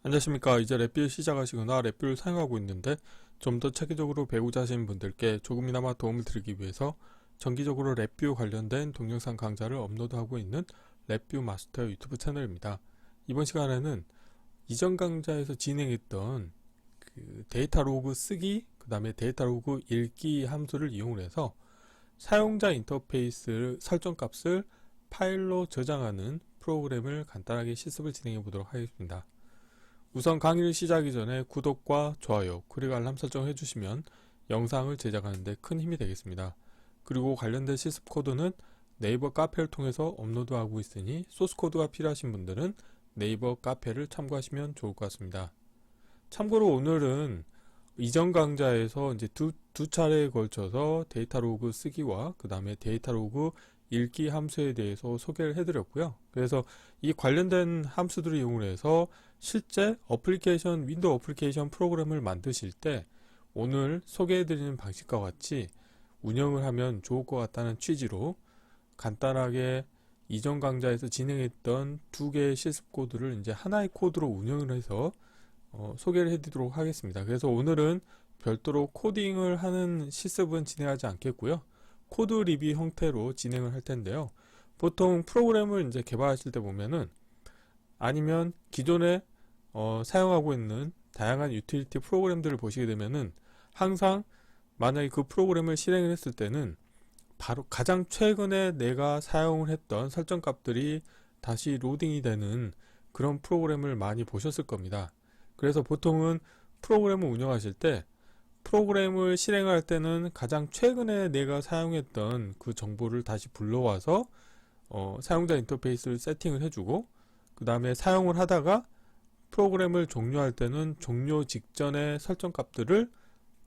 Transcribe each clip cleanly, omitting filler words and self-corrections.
안녕하십니까. 이제 랩뷰 시작하시거나 랩뷰를 사용하고 있는데 좀 더 체계적으로 배우자 하시는 분들께 조금이나마 도움을 드리기 위해서 정기적으로 랩뷰 관련된 동영상 강좌를 업로드하고 있는 랩뷰 마스터 유튜브 채널입니다. 이번 시간에는 이전 강좌에서 진행했던 그 데이터 로그 쓰기, 그 다음에 데이터 로그 읽기 함수를 이용해서 사용자 인터페이스 설정 값을 파일로 저장하는 프로그램을 간단하게 실습을 진행해 보도록 하겠습니다. 우선 강의를 시작하기 전에 구독과 좋아요 그리고 알람 설정을 해주시면 영상을 제작하는 데 큰 힘이 되겠습니다. 그리고 관련된 실습 코드는 네이버 카페를 통해서 업로드하고 있으니 소스 코드가 필요하신 분들은 네이버 카페를 참고하시면 좋을 것 같습니다. 참고로 오늘은 이전 강좌에서 이제 두 차례에 걸쳐서 데이터 로그 쓰기와 그 다음에 데이터 로그 읽기 함수에 대해서 소개를 해드렸고요. 그래서 이 관련된 함수들을 이용해서 실제 어플리케이션, 윈도우 어플리케이션 프로그램을 만드실 때 오늘 소개해드리는 방식과 같이 운영을 하면 좋을 것 같다는 취지로 간단하게 이전 강좌에서 진행했던 두 개의 실습 코드를 이제 하나의 코드로 운영을 해서 소개를 해드리도록 하겠습니다. 그래서 오늘은 별도로 코딩을 하는 실습은 진행하지 않겠고요. 코드 리뷰 형태로 진행을 할 텐데요. 보통 프로그램을 이제 개발하실 때 보면은 아니면 기존에 사용하고 있는 다양한 유틸리티 프로그램들을 보시게 되면은 항상 만약에 그 프로그램을 실행을 했을 때는 바로 가장 최근에 내가 사용을 했던 설정 값들이 다시 로딩이 되는 그런 프로그램을 많이 보셨을 겁니다. 그래서 보통은 프로그램을 운영하실 때 프로그램을 실행할 때는 가장 최근에 내가 사용했던 그 정보를 다시 불러와서 사용자 인터페이스를 세팅을 해주고 그 다음에 사용을 하다가 프로그램을 종료할 때는 종료 직전의 설정 값들을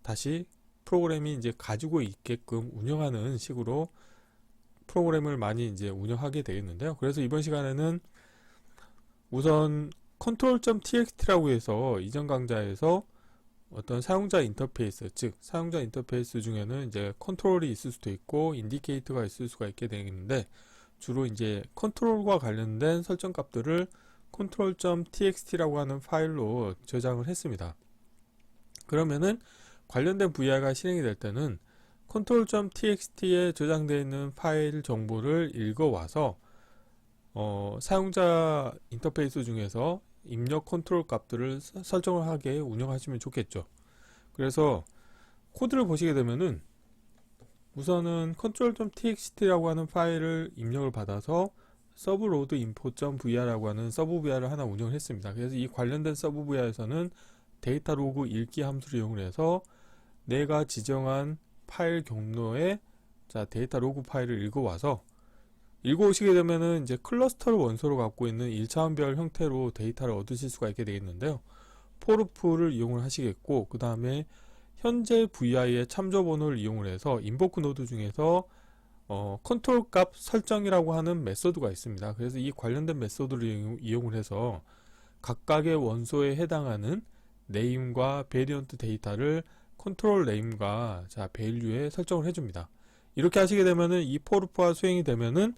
다시 프로그램이 이제 가지고 있게끔 운영하는 식으로 프로그램을 많이 이제 운영하게 되겠는데요. 그래서 이번 시간에는 우선 control.txt라고 해서 이전 강좌에서 어떤 사용자 인터페이스, 즉 사용자 인터페이스 중에는 이제 컨트롤이 있을 수도 있고 인디케이터가 있을 수가 있게 되겠는데 주로 이제 컨트롤과 관련된 설정 값들을 control.txt라고 하는 파일로 저장을 했습니다. 그러면은 관련된 VR가 실행이 될 때는 control.txt에 저장되어 있는 파일 정보를 읽어와서 사용자 인터페이스 중에서 입력 컨트롤 값들을 설정을 하게 운영하시면 좋겠죠. 그래서 코드를 보시게 되면은 우선은 control.txt라고 하는 파일을 입력을 받아서 서브로드 info.vr라고 하는 서브 vr을 하나 운영을 했습니다. 그래서 이 관련된 서브 vr에서는 데이터 로그 읽기 함수를 이용을 해서 내가 지정한 파일 경로에 데이터 로그 파일을 읽어와서 읽어오시게 되면은 이제 클러스터를 원소로 갖고 있는 1차원별 형태로 데이터를 얻으실 수가 있게 되겠는데요. 포르프를 이용을 하시겠고 그 다음에 현재 VI의 참조 번호를 이용을 해서 인보크 노드 중에서 컨트롤 값 설정이라고 하는 메소드가 있습니다. 그래서 이 관련된 메소드를 이용을 해서 각각의 원소에 해당하는 네임과 베리언트 데이터를 컨트롤 네임과 밸류에 설정을 해줍니다. 이렇게 하시게 되면은 이 포르프가 수행이 되면은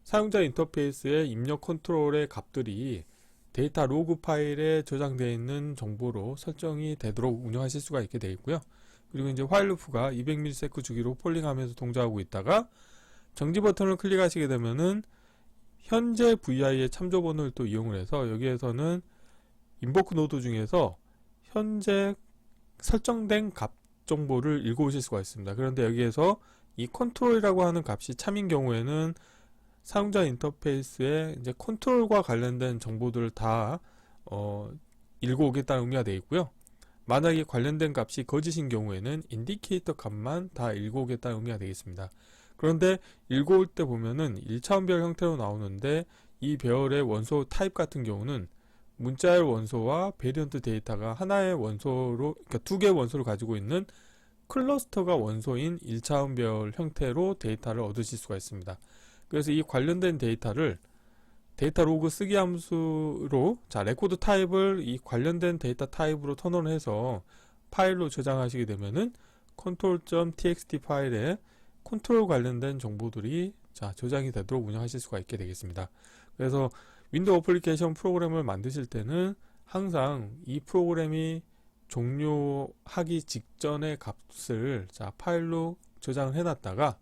사용자 인터페이스의 입력 컨트롤의 값들이 데이터 로그 파일에 저장되어 있는 정보로 설정이 되도록 운영하실 수가 있게 되어 있고요. 그리고 이제 화일 루프가 200ms 주기로 폴링하면서 동작하고 있다가 정지 버튼을 클릭하시게 되면은 현재 VI의 참조 번호를 또 이용을 해서 여기에서는 인보크 노드 중에서 현재 설정된 값 정보를 읽어오실 수가 있습니다. 그런데 여기에서 이 컨트롤이라고 하는 값이 참인 경우에는 사용자 인터페이스에 이제 컨트롤과 관련된 정보들을 다 읽어오겠다는 의미가 되어 있고요. 만약에 관련된 값이 거짓인 경우에는 인디케이터 값만 다 읽어오겠다는 의미가 되겠습니다. 그런데 읽어올 때 보면은 1차원별 형태로 나오는데 이 배열의 원소 타입 같은 경우는 문자열 원소와 베리언트 데이터가 하나의 원소로, 그러니까 두 개의 원소를 가지고 있는 클러스터가 원소인 1차원별 형태로 데이터를 얻으실 수가 있습니다. 그래서 이 관련된 데이터를 데이터 로그 쓰기 함수로 레코드 타입을 이 관련된 데이터 타입으로 턴온을 해서 파일로 저장하시게 되면은 control.txt 파일에 컨트롤 관련된 정보들이 저장이 되도록 운영하실 수가 있게 되겠습니다. 그래서 윈도우 어플리케이션 프로그램을 만드실 때는 항상 이 프로그램이 종료하기 직전의 값을 파일로 저장을 해놨다가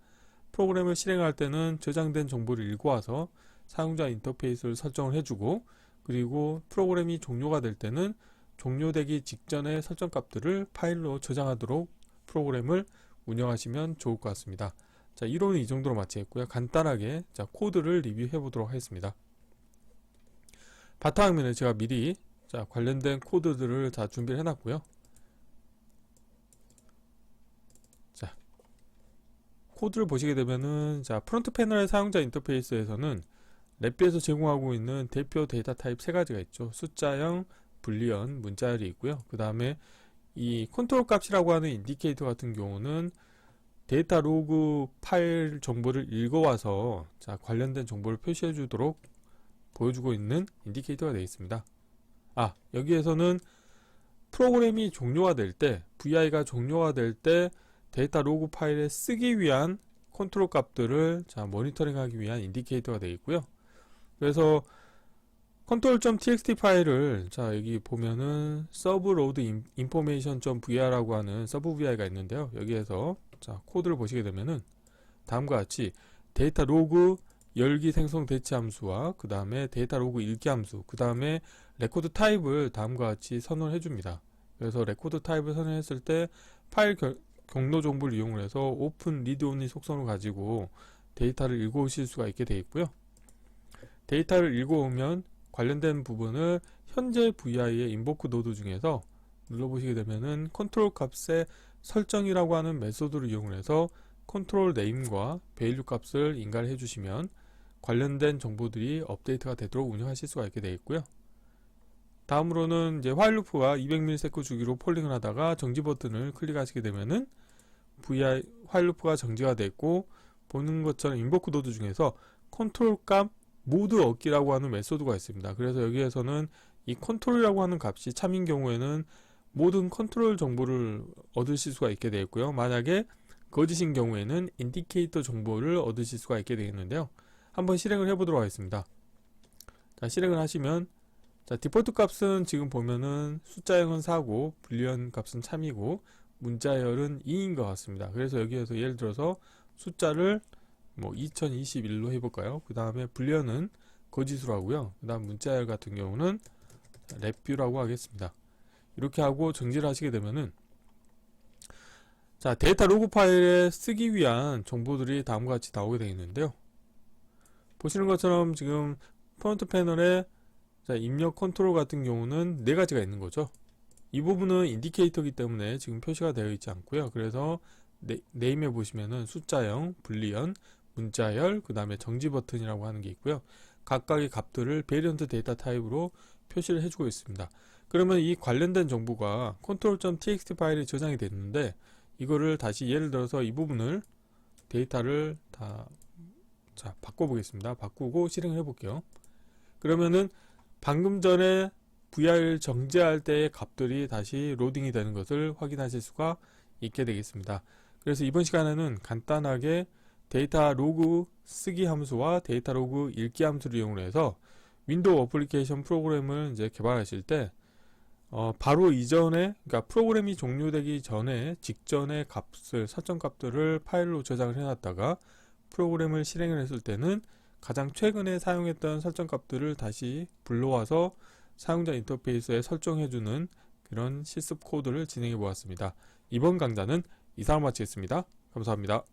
프로그램을 실행할 때는 저장된 정보를 읽어와서 사용자 인터페이스를 설정을 해주고, 그리고 프로그램이 종료가 될 때는 종료되기 직전의 설정 값들을 파일로 저장하도록 프로그램을 운영하시면 좋을 것 같습니다. 자, 이론은 이 정도로 마치겠고요. 간단하게 코드를 리뷰해 보도록 하겠습니다. 바탕화면에 제가 미리 관련된 코드들을 다 준비를 해놨고요. 자, 코드를 보시게 되면은 프론트 패널의 사용자 인터페이스에서는 랩비에서 제공하고 있는 대표 데이터 타입 세 가지가 있죠. 숫자형, 불리언, 문자열이 있고요. 그 다음에 이 컨트롤 값이라고 하는 인디케이터 같은 경우는 데이터 로그 파일 정보를 읽어와서 관련된 정보를 표시해 주도록 보여주고 있는 인디케이터가 되어 있습니다. 여기에서는 프로그램이 종료가 될 때, VI가 종료가 될 때 데이터 로그 파일에 쓰기 위한 컨트롤 값들을 모니터링하기 위한 인디케이터가 되어 있고요. 그래서 control.txt 파일을 여기 보면은 servload information.vr라고 하는 서브 VI가 있는데요. 여기에서 코드를 보시게 되면은 다음과 같이 데이터 로그 열기 생성 대치 함수와 그 다음에 데이터 로그 읽기 함수, 그 다음에 레코드 타입을 다음과 같이 선언을 해줍니다. 그래서 레코드 타입을 선언했을 때 파일 경로 정보를 이용을 해서 오픈 리드 온리 속성을 가지고 데이터를 읽어오실 수가 있게 되어 있고요. 데이터를 읽어오면 관련된 부분을 현재 VI의 인보크 노드 중에서 눌러보시게 되면은 컨트롤 값의 설정이라고 하는 메소드를 이용을 해서 컨트롤 네임과 밸류 값을 인가를 해주시면 관련된 정보들이 업데이트가 되도록 운영하실 수가 있게 되어 있고요. 다음으로는 이제 화일 루프가 200ms 주기로 폴링을 하다가 정지 버튼을 클릭하시게 되면은 VI 화일 루프가 정지가 됐고, 보는 것처럼 인보크 노드 중에서 컨트롤 값 모드 얻기라고 하는 메소드가 있습니다. 그래서 여기에서는 이 컨트롤이라고 하는 값이 참인 경우에는 모든 컨트롤 정보를 얻으실 수가 있게 되어 있고요. 만약에 거짓인 경우에는 인디케이터 정보를 얻으실 수가 있게 되겠는데요. 한번 실행을 해보도록 하겠습니다. 실행을 하시면 디폴트 값은 지금 보면은 숫자형은 4고 불리언 값은 참이고 문자열은 2인 것 같습니다. 그래서 여기에서 예를 들어서 숫자를 2021로 해볼까요? 그 다음에 불리언은 거짓으로 하고요. 그 다음 문자열 같은 경우는 랩뷰라고 하겠습니다. 이렇게 하고 정지를 하시게 되면은 데이터 로그 파일에 쓰기 위한 정보들이 다음과 같이 나오게 되어 있는데요. 보시는 것처럼 지금 프론트 패널에 입력 컨트롤 같은 경우는 4가지가 있는 거죠. 이 부분은 인디케이터이기 때문에 지금 표시가 되어 있지 않고요. 그래서 네임에 보시면은 숫자형, 불리언, 문자열, 그 다음에 정지 버튼이라고 하는 게 있고요. 각각의 값들을 베리언트 데이터 타입으로 표시를 해주고 있습니다. 그러면 이 관련된 정보가 control.txt 파일에 저장이 됐는데, 이거를 다시 예를 들어서 이 부분을 데이터를 다 바꿔보겠습니다. 바꾸고 실행을 해볼게요. 그러면은 방금 전에 VI를 정지할 때의 값들이 다시 로딩이 되는 것을 확인하실 수가 있게 되겠습니다. 그래서 이번 시간에는 간단하게 데이터 로그 쓰기 함수와 데이터 로그 읽기 함수를 이용해서 윈도우 어플리케이션 프로그램을 이제 개발하실 때 바로 이전에, 그러니까 프로그램이 종료되기 전에 직전의 값을, 설정 값들을 파일로 저장을 해놨다가 프로그램을 실행을 했을 때는 가장 최근에 사용했던 설정 값들을 다시 불러와서 사용자 인터페이스에 설정해주는 그런 실습 코드를 진행해 보았습니다. 이번 강좌는 이상으로 마치겠습니다. 감사합니다.